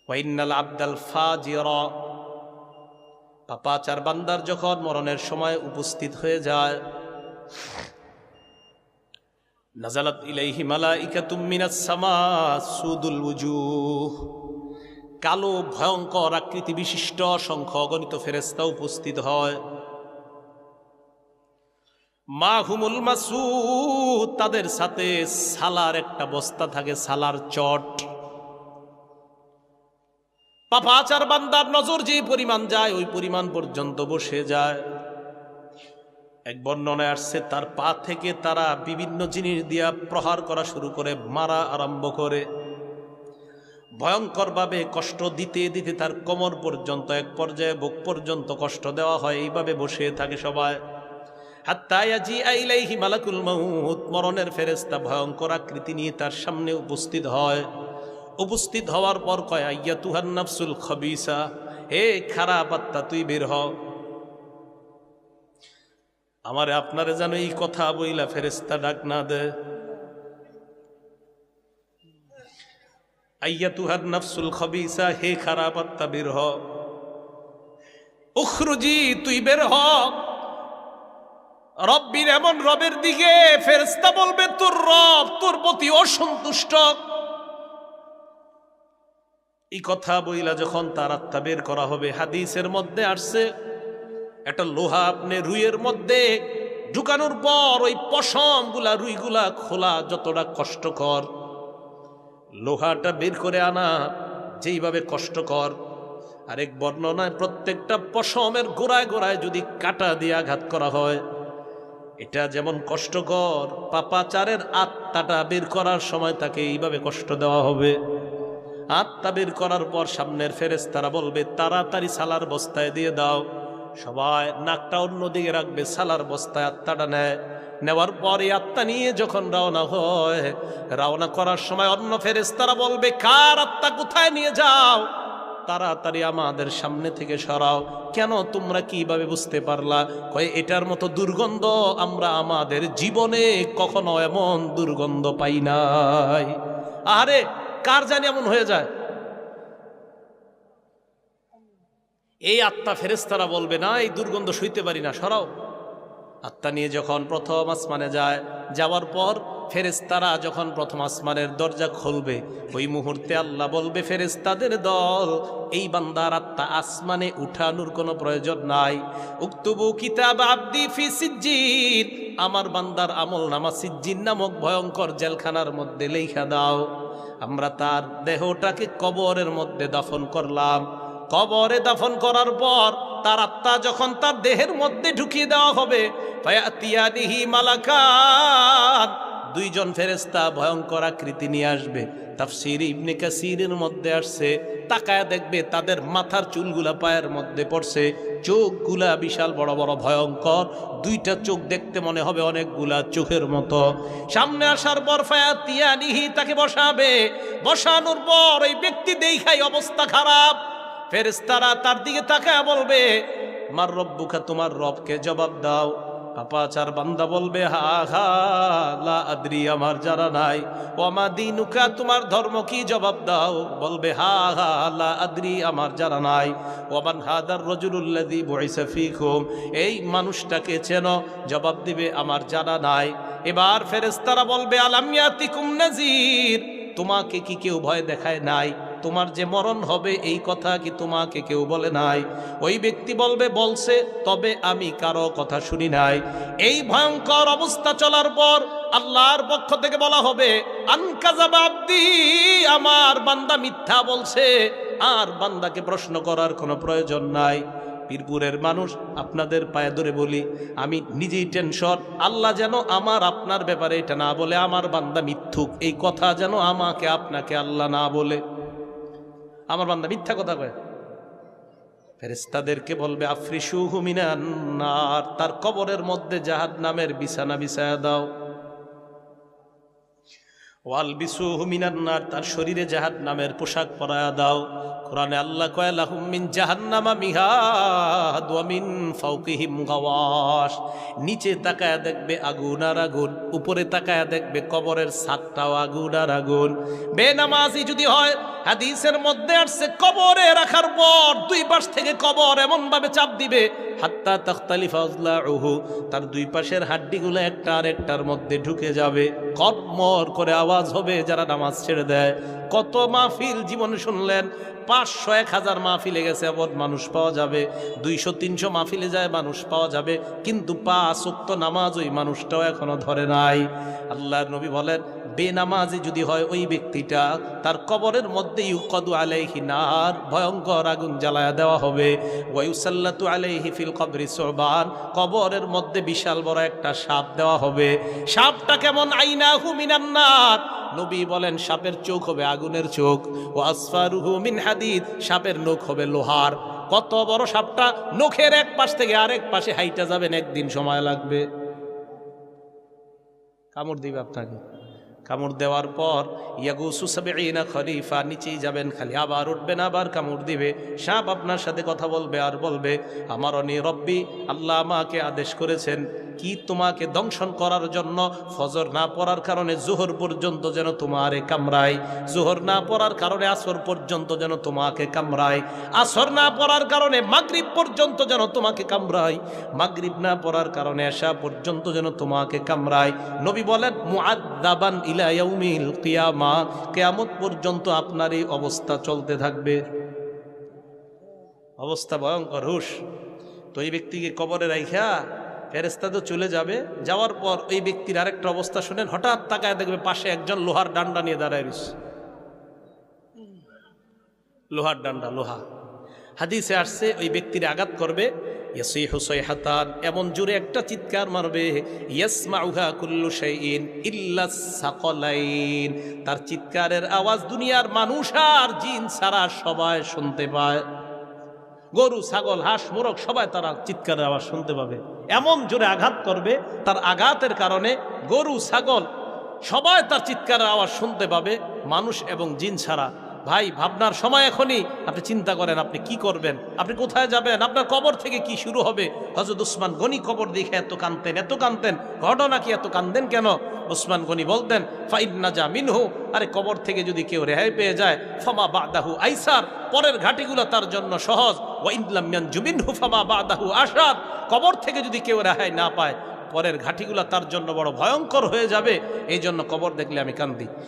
ওয়াইন্নাল আবদাল ফাজিরা, পাপাচার বান্দার যখন মরণের সময় উপস্থিত হয়ে যায়, নাজালাত ইলাইহি মালাইকাতুম মিনাস সামা সুদুল ওয়ুজুহ, কালো ভয়ঙ্কর আকৃতি বিশিষ্ট অসংখ্য অগণিত ফেরেশতা উপস্থিত হয়। মাহুমুল মাসুদ, তাদের সাথে সালার একটা বস্তা থাকে, সালার চট। পাপাচার বান্দার নজর যে পরিমাণ যায় ওই পরিমাণ পর্যন্ত বসে যায়। এক বর্ণনায় আসছে তার পা থেকে তারা বিভিন্ন জিনিস দিয়া প্রহার করা শুরু করে, মারা আরম্ভ করে, ভয়ঙ্কর ভাবে কষ্ট দিতে দিতে তার কোমর পর্যন্ত, এক পর্যায়ে বুক পর্যন্ত কষ্ট দেওয়া হয়। এইভাবে বসে থাকে সবাই। হাত্তা ইয়াজিআ ইলাইহি মালাকুল মাউত, মরণের ফেরেশতা ভয়ঙ্কর আকৃতি নিয়ে তার সামনে উপস্থিত হয়। উপস্থিত হওয়ার পর কয়, আইয়াতুহান নাফসুল খবিসা, হে খারাপ আত্মা তুই বের হ। আমারে আপনারে যেন এই কথা বইলা ফেরেশতা ডাক না দে। আইয়াতুহান নাফসুল খবিসা, হে খারাপ আত্মা বের হ। উখরুজি, তুই বের হ। রব্বির, এমন রবের দিকে ফেরেশতা বলবে তোর রব তোর প্রতি অসন্তুষ্ট। এই কথা বইলা যখন তার আত্মা বের করা হবে, হাদিসের মধ্যে আসছে একটা লোহা আপনি রুইয়ের মধ্যে ঢুকানোর পর ওই পশম গুলা, রুইগুলা খোলা যতটা কষ্টকর, লোহাটা বের করে আনা যেইভাবে কষ্টকর। আরেক বর্ণনায় প্রত্যেকটা পশমের গোড়ায় গোড়ায় যদি কাঁটা দিয়ে আঘাত করা হয়, এটা যেমন কষ্টকর, পাপাচারের আত্মাটা বের করার সময় তাকে এইভাবে কষ্ট দেওয়া হবে। আত্মা বের করার পর সামনের ফেরেশতারা বলবে তাড়াতাড়ি সালার বস্তায় দিয়ে দাও। সবাই নাকটা অন্যদিকে রাখবে, সালার বস্তায় আত্মাটা নেয়। নেওয়ার পর এই আত্মা নিয়ে যখন রওনা হয়, রওনা করার সময় অন্য ফেরেশতারা বলবে কার আত্মা কোথায় নিয়ে যাও, তাড়াতাড়ি আমাদের সামনে থেকে সরাও। কেন, তোমরা কিভাবে বুঝতে পারলা? কয় এটার মতো দুর্গন্ধ আমরা আমাদের জীবনে কখনো এমন দুর্গন্ধ পাই নাই। আরে কার জানি এমন হয়ে যায়। এই আত্মা ফেরেশতারা বলবে না, এই দুর্গন্ধ সইতে পারি না, সরাও। আত্মা নিয়ে যখন প্রথম আসমানে যায়, যাওয়ার পর ফেরেশতারা যখন প্রথম আসমানের দরজা খুলবে, ওই মুহূর্তে আল্লাহ বলবে ফেরেশতাদের দল, এই বান্দার আত্মা আসমানে উঠানোর কোনো প্রয়োজন নাই। উক্তুবু কিতাব আবদি ফি সিজ্জিন, আমার বান্দার আমল নামা সিজ্জিন নামক ভয়ঙ্কর জেলখানার মধ্যে লেখা দাও। আমরা তার দেহটাকে কবরের মধ্যে দাফন করলাম। কবরে দাফন করার পর তার আত্মা যখন তার দেহের মধ্যে ঢুকিয়ে দেওয়া হবে, ফায়াতিয়ানিহি মালাকান, দুইজন ফেরেশতা ভয়ঙ্কর আকৃতি নিয়ে আসবে। তাফসীর ইবনে কাসীরের মধ্যে আসছে, তাকায় দেখবে তাদের মাথার চুলগুলা পায়ের মধ্যে পড়ছে, চোখগুলা বিশাল বড় বড় ভয়ঙ্কর, দুইটা চোখ দেখতে মনে হবে অনেকগুলা চোখের মতো। সামনে আসার পর ফায়াতিয়ানিহি, তাকে বসাবে। বসানোর পর ওই ব্যক্তি দেখাই অবস্থা খারাপ। ফেরেশতারা তার দিকে তাকায় বলবে মার রব্বুকা, তোমার রবকে জবাব দাও। পাপাচার বান্দা বলবে হা হা লা আদরি, আমার জানা নাই। ওমা দীনুকা, তোমার ধর্ম কি, জবাব দাও। বলবে হা হা লা আদরি, আমার জানা নাই। ওমান হাদার রাজুলুল্লাযী বুইসা ফীকুম, এই মানুষটাকে চেনো, জবাব দিবে আমার জানা নাই। এবার ফেরেশতারা বলবে আলাম ইয়াতিকুম নাযীর, তোমাকে কি কেউ ভয় দেখায় নাই? তোমার যে মরণ হবে এই কথা কি তোমাকে কেউ বলে নাই? ওই ব্যক্তি বলবে বলছে, তবে আমি কারো কথা শুনি নাই। এই ভয়ঙ্কর অবস্থা চলার পর আল্লাহর পক্ষ থেকে বলা হবে আনকাযাবা আবদি, আমার বান্দা মিথ্যা বলছে। আর বান্দাকে প্রশ্ন করার কোনো প্রয়োজন নাই। পীরপুরের মানুষ, আপনাদের পায়ে ধরে বলি, আমি নিজেই টেনশন, আল্লাহ যেন আমার আপনার ব্যাপারে এটা না বলে আমার বান্দা মিথ্যুক, এই কথা যেন আমাকে আপনাকে আল্লাহ না বলে, আমার বান্দা মিথ্যা কথা কয়। ফেরেশতাদেরকে বলবে আফরিশুহু মিনান নার, তার কবরের মধ্যে জাহান্নামের বিছানা বিছায়া দাও। ওয়ালবিসুহু মিনান নার, তার শরীরে জাহান্নামের পোশাক পরায়া দাও। কোরআনে আল্লাহ কয় লাহুম মিন জাহান্নামা মিহাদ ওয়া মিন ফাওকিহিম গাওয়াশ। নিচে তাকায়া দেখবে আগুন আর আগুন, উপরে তাকায়া দেখবে কবরের ছাদটাও আগুন আর আগুন। বেনামাজি যদি হয়, হাদিসের মধ্যে আসছে কবরে রাখার পর দুই পাশ থেকে কবর এমন ভাবে চাপ দিবে হাত্তা তাখতালিফা আযলাউহু, তার দুই পাশের হাড্ডিগুলো একটা আর একটার মধ্যে ঢুকে যাবে। কর্মর করে আওয়াজ হবে যারা নামাজ ছেড়ে দেয়। কত মাহফিল জীবনে শুনলেন, 500-1000 মাহফিলে গেছে আবার মানুষ পাওয়া যাবে, 200-300 মাহফিলে যায় মানুষ পাওয়া যাবে, কিন্তু 5 ওয়াক্ত নামাজ ওই মানুষটাও এখনো ধরে নাই। আল্লাহর নবী বলেন বেনামাজি যদি হয় ওই ব্যক্তিটা, তার কবরের মধ্যে ইউকাদু আলাইহি নার, ভয়ঙ্কর আগুন জ্বালায়া দেওয়া হবে। ওয়া ইউসাল্লাতু আলাইহি ফিল কবরি সুবান, কবরের মধ্যে বিশাল বড় একটা সাপ দেওয়া হবে। সাপটা কেমন? আইনাহু মিনান নার, নবী বলেন সাপের চোখ হবে আগুনের চোখ। ও আসফারুহু মিন হাদিদ, সাপের নখ হবে লোহার। কত বড় সাপটা! নখের এক পাশ থেকে আরেক পাশে হাইটা যাবেন, একদিন সময় লাগবে। কামড় দিবে আপনাকে, কামড় দেওয়ার পর ইয়াগুসু সাবঈনা খরিফা, নিচেই যাবেন খালি, আবার উঠবেন, আবার কামড় দিবে। সাপ আপনার সাথে কথা বলবে আর বলবে আমার অনি রব্বি, আল্লাহ আমাকে আদেশ করেছেন কি তোমাকে দংশন করার জন্য। ফজর না পড়ার কারণে জোহর পর্যন্ত যেন তোমারে কামড়ায়, জোহর না পড়ার কারণে আসর পর্যন্ত যেন তোমাকে কামড়ায়, আসর না পড়ার কারণে মাগরিব পর্যন্ত যেন তোমাকে কামড়ায়, মাগরিব না পড়ার কারণে এশা পর্যন্ত যেন তোমাকে কামড়ায়। নবী বলেন মুআদ্দাবান ইলা ইয়াউমিল কিয়ামা, কিয়ামত পর্যন্ত আপনার এই অবস্থা চলতে থাকবে। অবস্থা ভয়ঙ্কর। হুশ তো এই ব্যক্তিকে কবরে রাইখা ফেরেশতা তো চলে যাবে, যাওয়ার পর ওই ব্যক্তির আরেকটা অবস্থা শুনেন, হঠাৎ তাকায় দেখবে পাশে একজন লোহার ডান্ডা নিয়ে দাঁড়ায় রয়েছে। লোহার ডান্ডা, লোহা। হাদিসে আসছে ওই ব্যক্তির আঘাত করবে, ইয়াসিহু সাইহাতান, এমন জোরে একটা চিৎকার মারবে, ইয়াসমাউহা কুল্লু শাইইন ইল্লা সাকালাইন, তার চিৎকারের আওয়াজ দুনিয়ার মানুষ আর জিন ছাড়া সবাই শুনতে পায়। গরু, ছাগল, হাঁস, মোরগ সবাই তারা চিৎকারের আওয়াজ শুনতে পাবে। এমন জোরে আঘাত করবে, তার আঘাতের কারণে গরু, ছাগল সবাই তার চিৎকারের আওয়াজ শুনতে পাবে, মানুষ এবং জিন ছাড়া। ভাই, ভাবনার সময় এখনই। আপনি চিন্তা করেন আপনি কি করবেন, আপনি কোথায় যাবেন, আপনার কবর থেকে কি শুরু হবে। হযরত উসমান গনি কবর দেখে এত কাঁদতেন, এত কাঁদতেন। ঘটনা কি, এত কাঁদেন কেন? উসমান গনি বলতেন ফাইন্নাজা মিনহু, আরে কবর থেকে যদি কেউ রেহাই পেয়ে যায়, ফামা বাদাহু আইসার, পরের ঘাটিগুলো তার জন্য সহজ। ওয়া ইনলাম ইয়ানজু মিনহু ফামা বাদাহু আশাদ, কবর থেকে যদি কেউ রেহাই না পায়, পরের ঘাটিগুলো তার জন্য বড় ভয়ঙ্কর হয়ে যাবে। এই জন্য কবর দেখলে আমি কান্দি।